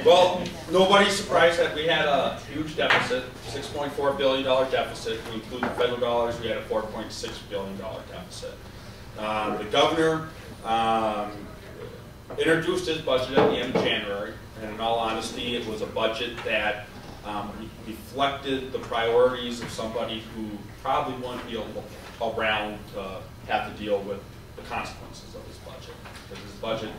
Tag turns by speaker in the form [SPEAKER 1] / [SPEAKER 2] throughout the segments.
[SPEAKER 1] Well, nobody's surprised that we had a huge deficit, $6.4 billion deficit. If we include the federal dollars, we had a $4.6 billion deficit. The governor introduced his budget at the end of January, and in all honesty, it was a budget that reflected the priorities of somebody who probably wouldn't be around to have to deal with the consequences of his budget. Because his budget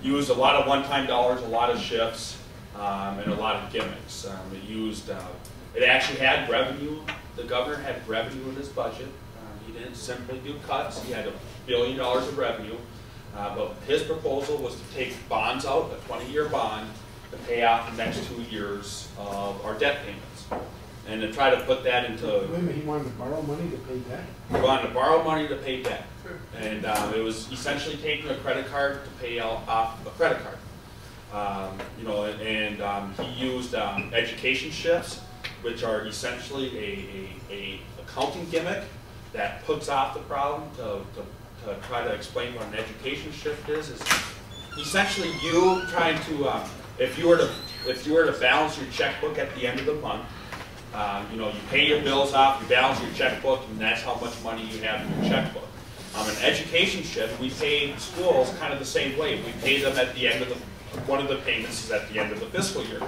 [SPEAKER 1] used a lot of one-time dollars, a lot of shifts, and a lot of gimmicks. It actually had revenue. The governor had revenue in his budget. He didn't simply do cuts. He had $1 billion of revenue. But his proposal was to take bonds out, a 20-year bond, to pay off the next 2 years of our debt payments. And to try to put that into...
[SPEAKER 2] Wait a minute, he wanted to borrow money to pay debt?
[SPEAKER 1] He wanted to borrow money to pay debt. And it was essentially taking a credit card to pay off a credit card. He used education shifts, which are essentially a accounting gimmick that puts off the problem to try to explain what an education shift is essentially you trying to, if you were to balance your checkbook at the end of the month, you pay your bills off, you balance your checkbook, and that's how much money you have in your checkbook. An education shift, we pay schools kind of the same way. We pay them at the end of one of the payments is at the end of the fiscal year.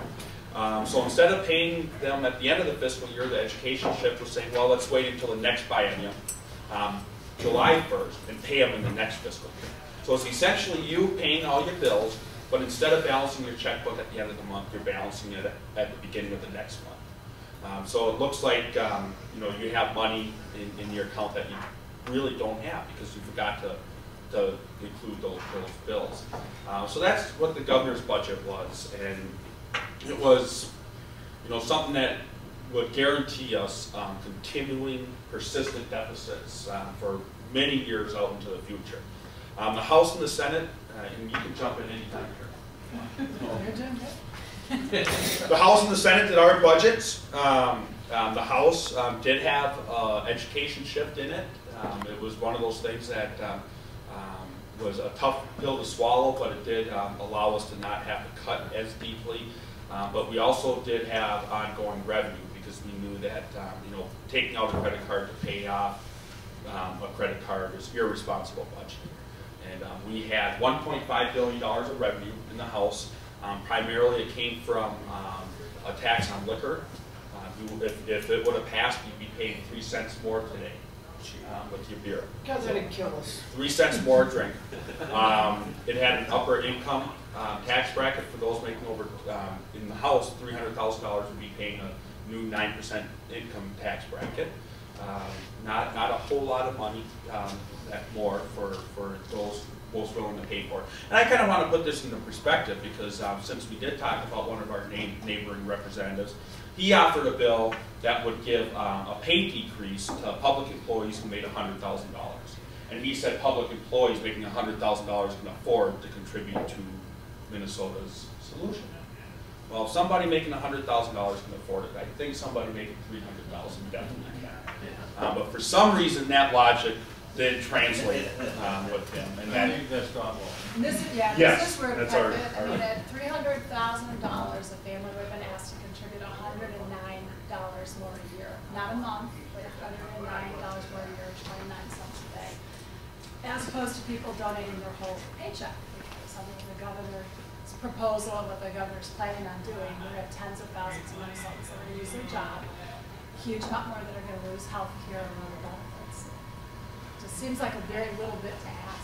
[SPEAKER 1] So instead of paying them at the end of the fiscal year, the education shift was saying, well, let's wait until the next biennium, July 1st, and pay them in the next fiscal year. So it's essentially you paying all your bills, but instead of balancing your checkbook at the end of the month, you're balancing it at the beginning of the next month. So it looks like you have money in your account that you really don't have because you forgot to include those bills. So that's what the governor's budget was, and it was something that would guarantee us continuing persistent deficits for many years out into the future. The House and the Senate, and you can jump in anytime here. The House and the Senate did our budgets. The House did have education shift in it. It was one of those things that was a tough pill to swallow, but it did allow us to not have to cut as deeply. But we also did have ongoing revenue because we knew that taking out a credit card to pay off a credit card is irresponsible budgeting. And we had $1.5 billion of revenue in the House. Primarily it came from a tax on liquor. If it would have passed, you'd be paying 3 cents more today with your beer.
[SPEAKER 2] Because it kill us.
[SPEAKER 1] 3 cents more a drink. It had an upper income tax bracket for those making over, in the House, $300,000 would be paying a new 9% income tax bracket. Not a whole lot of money more for those most willing to pay for it. And I kind of want to put this into perspective because since we did talk about one of our neighboring representatives, he offered a bill that would give a pay decrease to public employees who made $100,000. And he said public employees making $100,000 can afford to contribute to Minnesota's solution. Well, if somebody making $100,000 can afford it, I think somebody making $300,000 definitely can. But for some reason, that logic didn't translate with him. And that,
[SPEAKER 3] that's not law.
[SPEAKER 4] This is where it
[SPEAKER 1] that's our
[SPEAKER 4] at $300,000, a family would have been asked to contribute $109 more a year. Not a month, but $109 more a year, 29 cents a day. As opposed to people donating their whole paycheck. Because under the governor's proposal and what the governor's planning on doing, we have tens of thousands of Minnesotans that are going to lose their job. Huge amount more that are going to lose health care and other benefits. It just seems like a very little bit to ask.